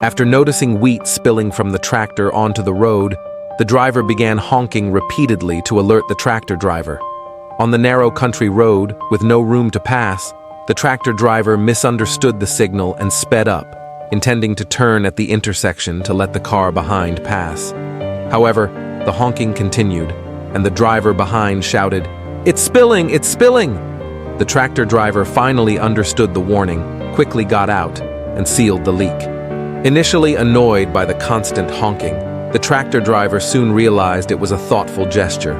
After noticing wheat spilling from the tractor onto the road, the driver began honking repeatedly to alert the tractor driver. On the narrow country road, with no room to pass, the tractor driver misunderstood the signal and sped up, intending to turn at the intersection to let the car behind pass. However, the honking continued, and the driver behind shouted, "It's spilling! It's spilling!" The tractor driver finally understood the warning, quickly got out, and sealed the leak. Initially annoyed by the constant honking, the tractor driver soon realized it was a thoughtful gesture.